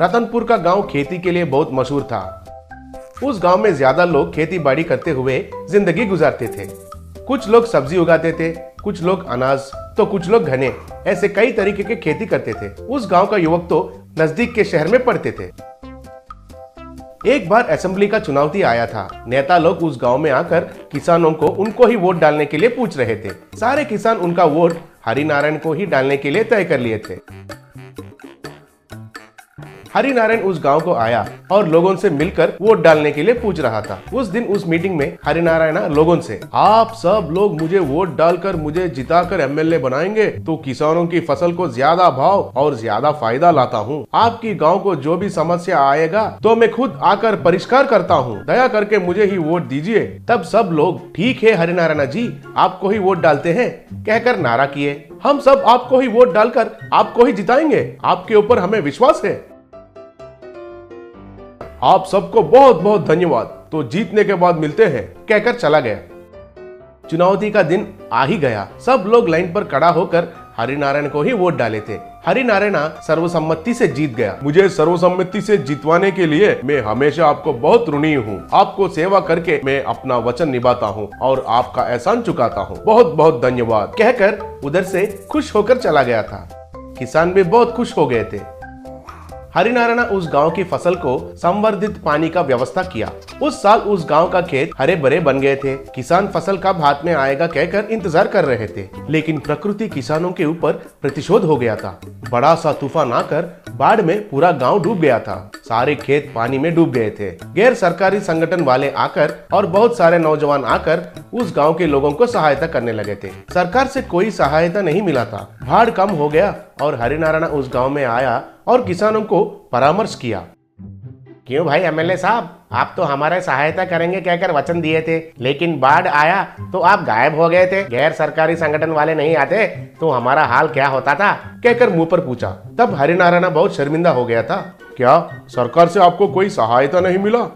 रतनपुर का गांव खेती के लिए बहुत मशहूर था। उस गांव में ज्यादा लोग खेती बाड़ी करते हुए जिंदगी गुजारते थे। कुछ लोग सब्जी उगाते थे, कुछ लोग अनाज, तो कुछ लोग घने, ऐसे कई तरीके की खेती करते थे। उस गांव का युवक तो नजदीक के शहर में पढ़ते थे। एक बार असेंबली का चुनाव आया था। नेता लोग उस गांव में आकर किसानों को उनको ही वोट डालने के लिए पूछ रहे थे। सारे किसान उनका वोट हरिनारायण को ही डालने के लिए तय कर लिए थे। हरिनारायण उस गांव को आया और लोगों से मिलकर वोट डालने के लिए पूछ रहा था। उस दिन उस मीटिंग में हरिनारायण लोगों से, आप सब लोग मुझे वोट डालकर मुझे जिताकर एमएलए बनाएंगे तो किसानों की फसल को ज्यादा भाव और ज्यादा फायदा लाता हूँ। आपकी गांव को जो भी समस्या आएगा तो मैं खुद आकर परिष्कार करता हूँ। दया करके मुझे ही वोट दीजिए। तब सब लोग, ठीक है हरिनारायण जी, आपको ही वोट डालते हैं, कहकर नारा किए। हम सब आपको ही वोट डालकर आपको ही जिताएंगे, आपके ऊपर हमें विश्वास है। आप सबको बहुत बहुत धन्यवाद, तो जीतने के बाद मिलते हैं, कहकर चला गया। चुनौती का दिन आ ही गया। सब लोग लाइन पर खड़ा होकर हरिनारायण को ही वोट डाले थे। हरिनारायण सर्वसम्मति से जीत गया। मुझे सर्वसम्मति से जितवाने के लिए मैं हमेशा आपको बहुत ऋणी हूँ। आपको सेवा करके मैं अपना वचन निभाता हूँ और आपका एहसान चुकाता हूँ। बहुत बहुत धन्यवाद, कहकर उधर से खुश होकर चला गया था। किसान भी बहुत खुश हो गए थे। हरिनारायण उस गांव की फसल को संवर्धित पानी का व्यवस्था किया। उस साल उस गांव का खेत हरे भरे बन गए थे। किसान फसल कब हाथ में आएगा कहकर इंतजार कर रहे थे, लेकिन प्रकृति किसानों के ऊपर प्रतिशोध हो गया था। बड़ा सा तूफान आकर बाढ़ में पूरा गांव डूब गया था। सारे खेत पानी में डूब गए थे। गैर सरकारी संगठन वाले आकर और बहुत सारे नौजवान आकर उस गांव के लोगों को सहायता करने लगे थे। सरकार से कोई सहायता नहीं मिला था। बाढ़ कम हो गया और हरिनारायण उस गांव में आया और किसानों को परामर्श किया। क्यों भाई एमएलए साहब, आप तो हमारे सहायता करेंगे कहकर वचन दिए थे, लेकिन बाढ़ आया तो आप गायब हो गए थे। गैर सरकारी संगठन वाले नहीं आते तो हमारा हाल क्या होता था, कहकर मुंह पर पूछा। तब हरिनारायण बहुत शर्मिंदा हो गया था। क्या सरकार से आपको कोई सहायता नहीं मिला?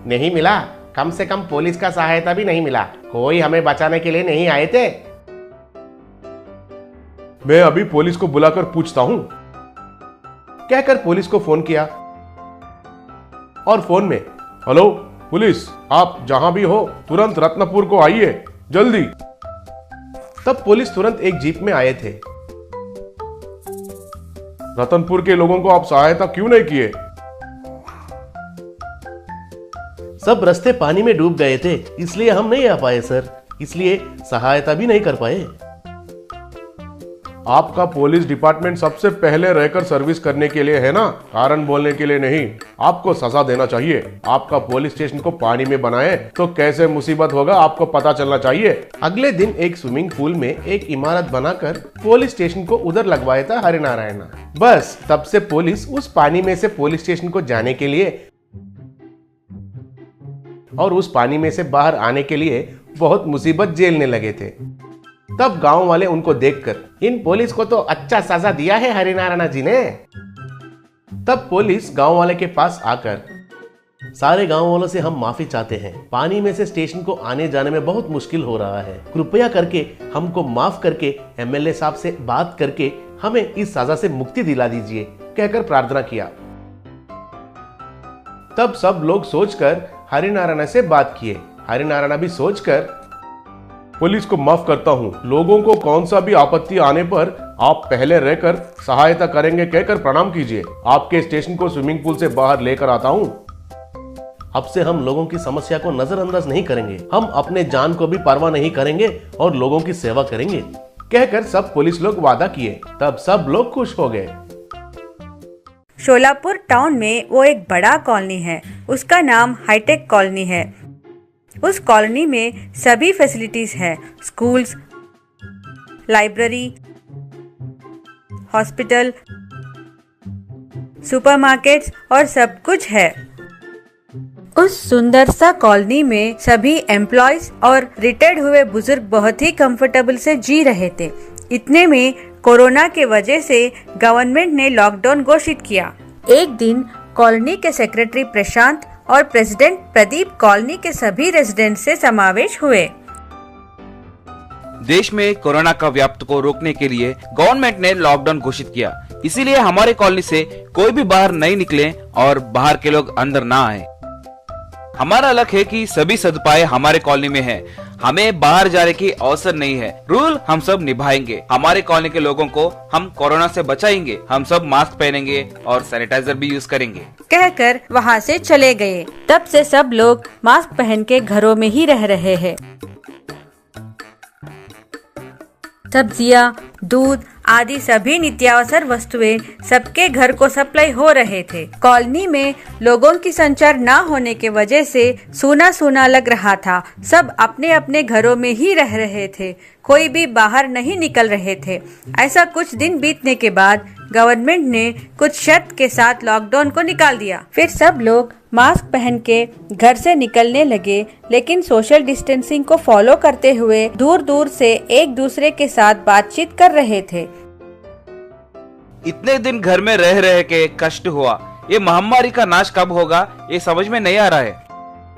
नहीं मिला, कम से कम पुलिस का सहायता भी नहीं मिला। कोई हमें बचाने के लिए नहीं आए थे। मैं अभी पुलिस को बुलाकर पूछता हूँ, कहकर पुलिस को फोन किया और फोन में, हेलो पुलिस, आप जहां भी हो तुरंत रत्नपुर को आइए, जल्दी। तब पुलिस तुरंत एक जीप में आए थे। रतनपुर के लोगों को आप सहायता क्यों नहीं किए? सब रास्ते पानी में डूब गए थे, इसलिए हम नहीं आ पाए सर, इसलिए सहायता भी नहीं कर पाए। आपका पुलिस डिपार्टमेंट सबसे पहले रहकर सर्विस करने के लिए है ना, कारण बोलने के लिए नहीं। आपको सजा देना चाहिए। आपका पुलिस स्टेशन को पानी में बनाए तो कैसे मुसीबत होगा आपको पता चलना चाहिए। अगले दिन एक स्विमिंग पूल में एक इमारत बनाकर पुलिस स्टेशन को उधर लगवाया था हरिनारायण। बस तब से पुलिस उस पानी में से पुलिस स्टेशन को जाने के लिए और उस पानी में से बाहर आने के लिए बहुत मुसीबत झेलने लगे थे। तब गांव वाले उनको देखकर, इन पुलिस को तो अच्छा सजा दिया है हरिनारायण जी ने। तब पुलिस गांव वाले के पास आकर, सारे गांव वालों से हम माफी चाहते हैं, पानी में से स्टेशन को आने जाने में बहुत मुश्किल हो रहा है, कृपया करके हमको माफ करके एमएलए साहब से बात करके हमें इस सजा से मुक्ति दिला दीजिए, कहकर प्रार्थना किया। तब सब लोग सोचकर हरिनारायण से बात किए। हरिनारायण भी सोचकर, पुलिस को माफ करता हूँ, लोगों को कौन सा भी आपत्ति आने पर आप पहले रहकर सहायता करेंगे कहकर प्रणाम कीजिए। आपके स्टेशन को स्विमिंग पूल से बाहर लेकर आता हूँ। अब से हम लोगों की समस्या को नजरअंदाज नहीं करेंगे, हम अपने जान को भी परवाह नहीं करेंगे और लोगों की सेवा करेंगे, कहकर सब पुलिस लोग वादा किए। तब सब लोग खुश हो गए। शोलापुर टाउन में वो एक बड़ा कॉलोनी है, उसका नाम हाईटेक कॉलोनी है। उस कॉलोनी में सभी फैसिलिटीज है, स्कूल्स, लाइब्रेरी, हॉस्पिटल, सुपरमार्केट्स और सब कुछ है। उस सुंदर सा कॉलोनी में सभी एम्प्लॉयज और रिटायर्ड हुए बुजुर्ग बहुत ही कंफर्टेबल से जी रहे थे। इतने में कोरोना के वजह से गवर्नमेंट ने लॉकडाउन घोषित किया। एक दिन कॉलोनी के सेक्रेटरी प्रशांत और प्रेसिडेंट प्रदीप कॉलोनी के सभी रेजिडेंट से समावेश हुए। देश में कोरोना का व्याप्त को रोकने के लिए गवर्नमेंट ने लॉकडाउन घोषित किया। इसीलिए हमारे कॉलोनी से कोई भी बाहर नहीं निकले और बाहर के लोग अंदर ना आए। हमारा लक्ष्य है कि सभी सदुपाय हमारे कॉलोनी में है, हमें बाहर जाने की अवसर नहीं है। रूल हम सब निभाएंगे। हमारे कॉलोनी के लोगों को हम कोरोना से बचाएंगे। हम सब मास्क पहनेंगे और सैनिटाइजर भी यूज करेंगे, कहकर वहाँ से चले गए। तब से सब लोग मास्क पहन के घरों में ही रह रहे हैं। सब्जियाँ, दूध आदि सभी नित्यावसर वस्तुएं सबके घर को सप्लाई हो रहे थे। कॉलोनी में लोगों की संचार न होने के वजह से सूना सूना लग रहा था। सब अपने अपने घरों में ही रह रहे थे, कोई भी बाहर नहीं निकल रहे थे। ऐसा कुछ दिन बीतने के बाद गवर्नमेंट ने कुछ शर्त के साथ लॉकडाउन को निकाल दिया। फिर सब लोग मास्क पहन के घर से निकलने लगे, लेकिन सोशल डिस्टेंसिंग को फॉलो करते हुए दूर दूर से एक दूसरे के साथ बातचीत कर रहे थे। इतने दिन घर में रह रहे के कष्ट हुआ। ये महामारी का नाश कब होगा ये समझ में नहीं आ रहा है।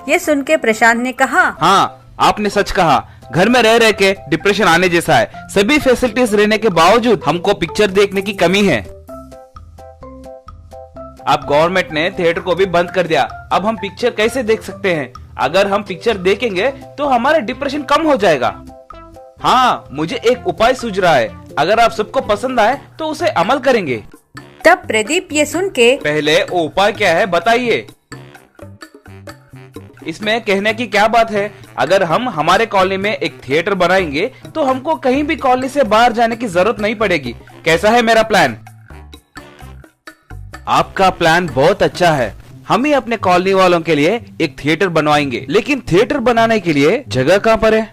ये सुन के प्रशांत ने कहा, हाँ आपने सच कहा। घर में रह रहे के डिप्रेशन आने जैसा है। सभी फैसिलिटीज रहने के बावजूद हमको पिक्चर देखने की कमी है। अब गवर्नमेंट ने थिएटर को भी बंद कर दिया। अब हम पिक्चर कैसे देख सकते हैं? अगर हम पिक्चर देखेंगे तो हमारा डिप्रेशन कम हो जाएगा। हाँ, मुझे एक उपाय सूझ रहा है। अगर आप सबको पसंद आए तो उसे अमल करेंगे। तब प्रदीप ये सुन के, पहले वो उपाय क्या है बताइए। इसमें कहने की क्या बात है? अगर हम हमारे कॉलोनी में एक थिएटर बनाएंगे तो हमको कहीं भी कॉलोनी से बाहर जाने की जरूरत नहीं पड़ेगी। कैसा है मेरा प्लान? आपका प्लान बहुत अच्छा है। हम ही अपने कॉलोनी वालों के लिए एक थिएटर बनवाएंगे, लेकिन थिएटर बनाने के लिए जगह कहाँ पर है?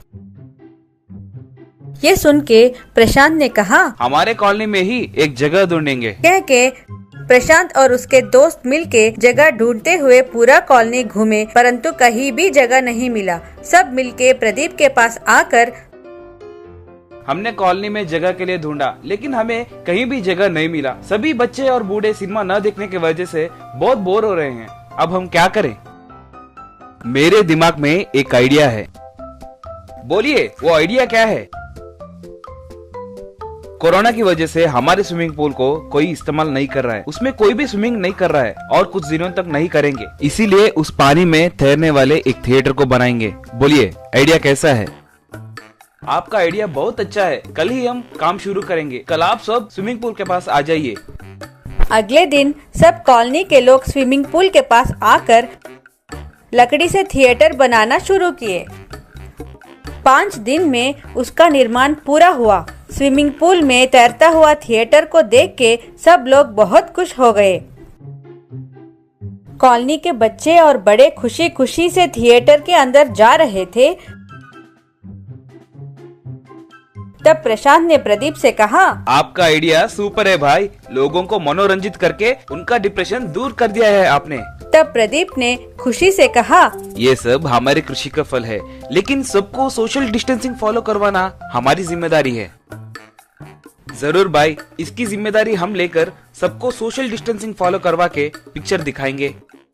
ये सुन के प्रशांत ने कहा, हमारे कॉलोनी में ही एक जगह ढूंढेंगे। कह के प्रशांत और उसके दोस्त मिलके जगह ढूंढते हुए पूरा कॉलोनी घूमे, परंतु कहीं भी जगह नहीं मिला। सब मिलके प्रदीप के पास आकर, हमने कॉलोनी में जगह के लिए ढूंढा, लेकिन हमें कहीं भी जगह नहीं मिला। सभी बच्चे और बूढ़े सिनेमा न देखने की वजह से बहुत बोर हो रहे हैं। अब हम क्या करें? मेरे दिमाग में एक आइडिया है। बोलिए, वो आइडिया क्या है? कोरोना की वजह से हमारे स्विमिंग पूल को कोई इस्तेमाल नहीं कर रहा है। उसमें कोई भी स्विमिंग नहीं कर रहा है और कुछ दिनों तक नहीं करेंगे। इसीलिए उस पानी में तैरने वाले एक थिएटर को बनाएंगे। बोलिए, आइडिया कैसा है? आपका आइडिया बहुत अच्छा है। कल ही हम काम शुरू करेंगे। कल आप सब स्विमिंग पूल के पास आ जाइए। अगले दिन सब कॉलोनी के लोग स्विमिंग पूल के पास आकर लकड़ी से थिएटर बनाना शुरू किए। 5 दिन में उसका निर्माण पूरा हुआ। स्विमिंग पूल में तैरता हुआ थिएटर को देख के सब लोग बहुत खुश हो गए। कॉलोनी के बच्चे और बड़े खुशी खुशी से थिएटर के अंदर जा रहे थे। तब प्रशांत ने प्रदीप से कहा, आपका आइडिया सुपर है भाई। लोगों को मनोरंजित करके उनका डिप्रेशन दूर कर दिया है आपने। तब प्रदीप ने खुशी से कहा, ये सब हमारी कृषि का फल है, लेकिन सबको सोशल डिस्टेंसिंग फॉलो करवाना हमारी जिम्मेदारी है। जरूर भाई, इसकी जिम्मेदारी हम लेकर सबको सोशल डिस्टेंसिंग फॉलो करवा के पिक्चर दिखाएंगे।